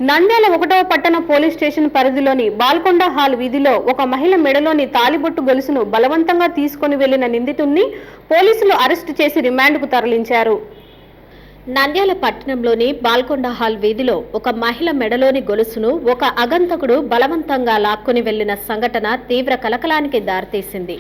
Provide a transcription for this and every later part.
నంద్యాల 1వ పట్టణ police station పరిధిలోని బాల్కొండ హాల్ వీధిలో ఒక మహిళ మెడలోని తాలిబొట్టు గొలుసును బలవంతంగా తీసుకొని వెళ్లిన నిందితుడిని పోలీసులు అరెస్టు చేసి రిమాండ్కు తరలించారు. నంద్యాల పట్టణంలోని బాల్కొండ హాల్ వీధిలో ఒక మహిళ మెడలోని గొలుసును ఒక అగంతకుడు బలవంతంగా లాక్కొని వెళ్లిన సంఘటన తీవ్ర కలకలానికి దారితీసింది.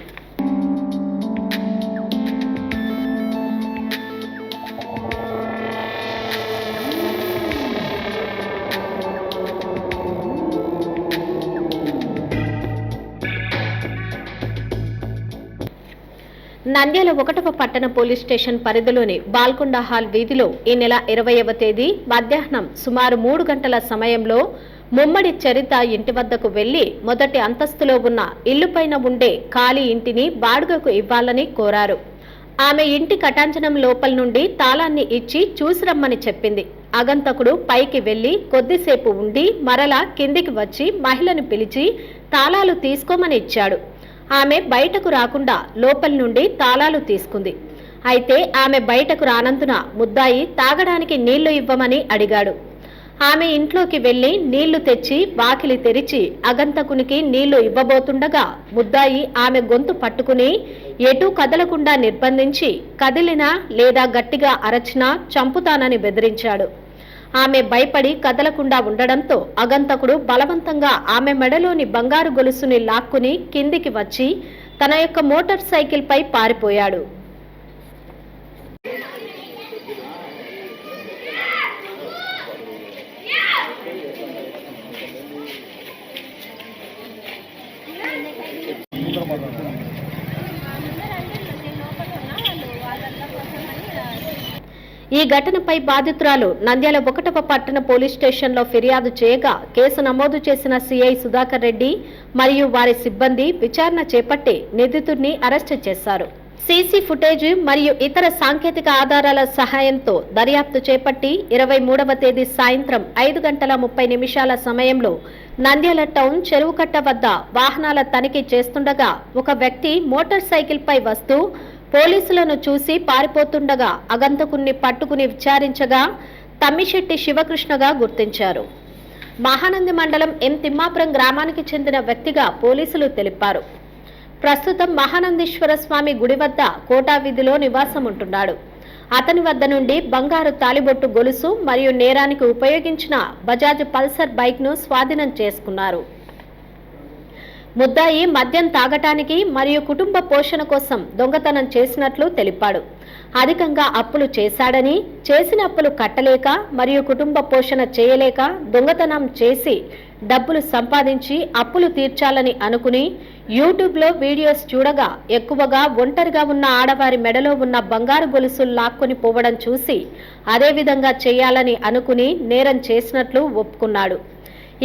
నంద్యాల 1వ పట్టణ పోలీస్ స్టేషన్ పరిధిలోని బాల్కొండ హాల్ వీధిలో ఈ నెల 20వ తేదీ మధ్యాహ్నం సుమారు 3 గంటల సమయంలో ముమ్మడి చరిత ఇంటి వద్దకు వెళ్లి మొదటి అంతస్తులో ఉన్న ఇల్లుపైన ఉండే ఖాళీ ఇంటిని బాడుగకు ఇవ్వాలని కోరారు. ఆమె ఇంటి కటాంచనం లోపల నుండి తాళాన్ని ఇచ్చి చూసి రమ్మని చెప్పింది. అగంతకుడు పైకి వెళ్లి కొద్దిసేపు ఉండి మరలా కిందికి వచ్చి మహిళను పిలిచి తాళాలు తీసుకోమని ఇచ్చాడు. ఆమె బయటకు రాకుండా లోపల నుండి తాళాలు తీసుకుంది. అయితే ఆమె బయటకు రానందున ముద్దాయి తాగడానికి నీళ్లు ఇవ్వమని అడిగాడు. ఆమె ఇంట్లోకి వెళ్లి నీళ్లు తెచ్చి వాకిలి తెరిచి అగంతకునికి నీళ్లు ఇవ్వబోతుండగా ముద్దాయి ఆమె గొంతు పట్టుకుని ఎటూ కదలకుండా నిర్బంధించి కదిలినా లేదా గట్టిగా అరచినా చంపుతానని బెదిరించాడు. ఆమె భయపడి కదలకుండా ఉండడంతో అగంతకుడు బలవంతంగా ఆమె మెడలోని బంగారు గొలుసుని లాక్కుని కిందికి వచ్చి తన యొక్క మోటార్ సైకిల్ పై పారిపోయాడు. ఈ ఘటనపై బాధితురాలు నంద్యాల 1వ పట్టణ పోలీస్ స్టేషన్లో ఫిర్యాదు చేయగా కేసు నమోదు చేసిన సిఐ సుధాకర్ రెడ్డి మరియు వారి సిబ్బంది విచారణ చేపట్టి నిందితుడిని అరెస్టు చేశారు. సీసీ ఫుటేజ్ మరియు ఇతర సాంకేతిక ఆధారాల సహాయంతో దర్యాప్తు చేపట్టి 23వ తేదీ సాయంత్రం 5:30 సమయంలో నంద్యాల టౌన్ చెరువుకట్ట వద్ద వాహనాల తనిఖీ చేస్తుండగా ఒక వ్యక్తి మోటార్ సైకిల్ పై వస్తూ పోలీసులను చూసి పారిపోతుండగా అగంతకుణ్ణి పట్టుకుని విచారించగా తమ్మిశెట్టి శివకృష్ణగా గుర్తించారు. మహానంది మండలం ఎం తిమ్మాపురం గ్రామానికి చెందిన వ్యక్తిగా పోలీసులు తెలిపారు. ప్రస్తుతం మహానందీశ్వర స్వామి గుడి వద్ద కోటా వీధిలో నివాసం ఉంటున్నాడు. అతని వద్ద నుండి బంగారు తాలిబొట్టు గొలుసు మరియు నేరానికి ఉపయోగించిన బజాజ్ పల్సర్ బైక్ను స్వాధీనం చేసుకున్నారు. ముద్దాయి మద్యం తాగటానికి మరియు కుటుంబ పోషణ కోసం దొంగతనం చేసినట్లు తెలిపాడు. అధికంగా అప్పులు చేశాడని, చేసిన అప్పులు కట్టలేక మరియు కుటుంబ పోషణ చేయలేక దొంగతనం చేసి డబ్బులు సంపాదించి అప్పులు తీర్చాలని అనుకుని యూట్యూబ్లో వీడియోస్ చూడగా ఎక్కువగా ఒంటరిగా ఉన్న ఆడవారి మెడలో ఉన్న బంగారు గొలుసులు లాక్కొని పోవడం చూసి అదేవిధంగా చేయాలని అనుకుని నేరం చేసినట్లు ఒప్పుకున్నాడు.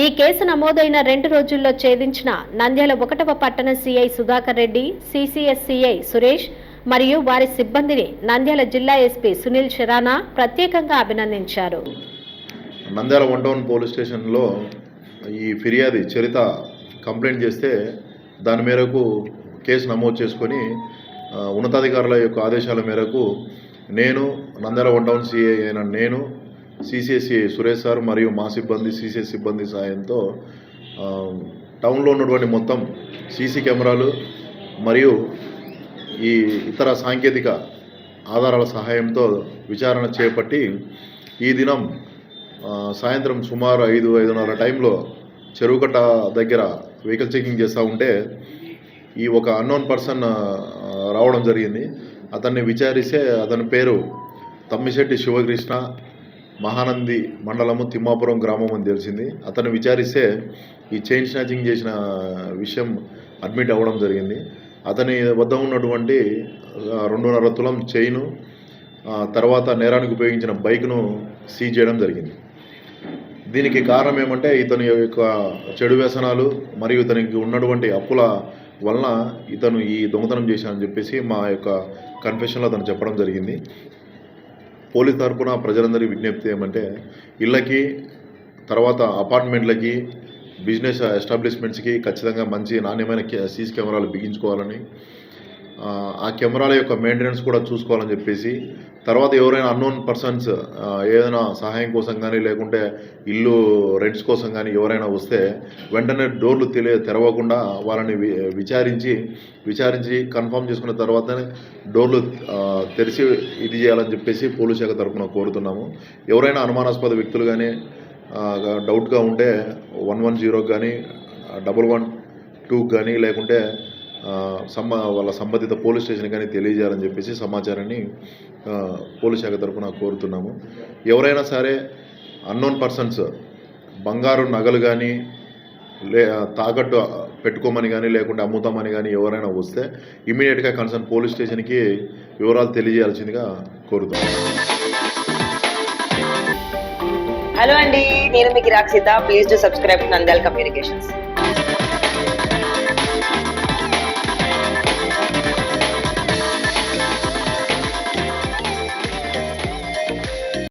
ఈ కేసు నమోదైన 2 రోజుల్లో ఛేదించిన నంద్యాల 1వ పట్టణ CI Sudhakar Reddy, CCS CI Suresh మరియు వారి సిబ్బందిని నంద్యాల జిల్లా ఎస్పీ సునీల్ శరానా ప్రత్యేకంగా అభినందించారు. నంద్యాల 1 టౌన్ పోలీస్ స్టేషన్లో ఈ ఫిర్యాది చరిత కంప్లైంట్ చేస్తే దాని మేరకు కేసు నమోదు చేసుకొని ఉన్నతాధికారుల యొక్క ఆదేశాల మేరకు నేను నంద్యాల 1 టౌన్ సిఐ అయిన నేను సిసిఎస్సి సురేష్ సార్ మరియు మా సిబ్బంది సిసిఎస్ సిబ్బంది సాయంతో టౌన్లో ఉన్నటువంటి మొత్తం సీసీ కెమెరాలు మరియు ఈ ఇతర సాంకేతిక ఆధారాల సహాయంతో విచారణ చేపట్టి ఈ దినం సాయంత్రం సుమారు 5:30 టైంలో చెరువుకట్ట దగ్గర వెహికల్ చెకింగ్ చేస్తూ ఉంటే ఈ ఒక అన్నోన్ పర్సన్ రావడం జరిగింది. అతన్ని విచారిస్తే అతని పేరు తమ్మిశెట్టి శివకృష్ణ, మహానంది మండలము తిమ్మాపురం గ్రామం అని తెలిసింది. అతను విచారిస్తే ఈ చైన్ స్నాచింగ్ చేసిన విషయం అడ్మిట్ అవ్వడం జరిగింది. అతని వద్ద ఉన్నటువంటి 2.5 తులం చైను, తర్వాత నేరానికి ఉపయోగించిన బైక్ను సీజ్ చేయడం జరిగింది. దీనికి కారణం ఏమంటే ఇతని యొక్క చెడు వ్యసనాలు మరియు ఇతనికి ఉన్నటువంటి అప్పుల వలన ఇతను ఈ దొంగతనం చేశానని చెప్పేసి మా యొక్క కన్ఫెషన్లో అతను చెప్పడం జరిగింది. పోలీస్ తరఫున ప్రజలందరికీ విజ్ఞప్తి ఏమంటే ఇళ్ళకి, తర్వాత అపార్ట్మెంట్లకి, బిజినెస్ ఎస్టాబ్లిష్మెంట్స్కి ఖచ్చితంగా మంచి నాణ్యమైన సీసీ కెమెరాలు బిగించుకోవాలని, ఆ కెమెరాల యొక్క మెయింటెనెన్స్ కూడా చూసుకోవాలని చెప్పేసి, తర్వాత ఎవరైనా అన్నోన్ పర్సన్స్ ఏదైనా సహాయం కోసం కానీ లేకుంటే ఇల్లు రెంట్స్ కోసం కానీ ఎవరైనా వస్తే వెంటనే డోర్లు తెరవకుండా వాళ్ళని విచారించి కన్ఫర్మ్ చేసుకున్న తర్వాతనే డోర్లు తెరిచి ఇది చేయాలని చెప్పేసి పోలీస్ శాఖ తరఫున కోరుతున్నాము. ఎవరైనా అనుమానాస్పద వ్యక్తులు కానీ డౌట్గా ఉంటే 110 కానీ 112 కానీ లేకుంటే వాళ్ళ సంబంధిత పోలీస్ స్టేషన్ కానీ తెలియజేయాలని చెప్పేసి సమాచారాన్ని పోలీస్ శాఖ తరఫున కోరుతున్నాము. ఎవరైనా సరే అన్నోన్ పర్సన్స్ బంగారు నగలు కానీ తాకట్టు పెట్టుకోమని కానీ లేకుంటే అమ్ముతామని కానీ ఎవరైనా వస్తే ఇమీడియట్గా కన్సర్న్ పోలీస్ స్టేషన్కి వివరాలు తెలియజేయాల్సిందిగా కోరుతున్నాము. హలో అండి, నేను మీకు Rakshitha. Please do subscribe to Nandyal communications.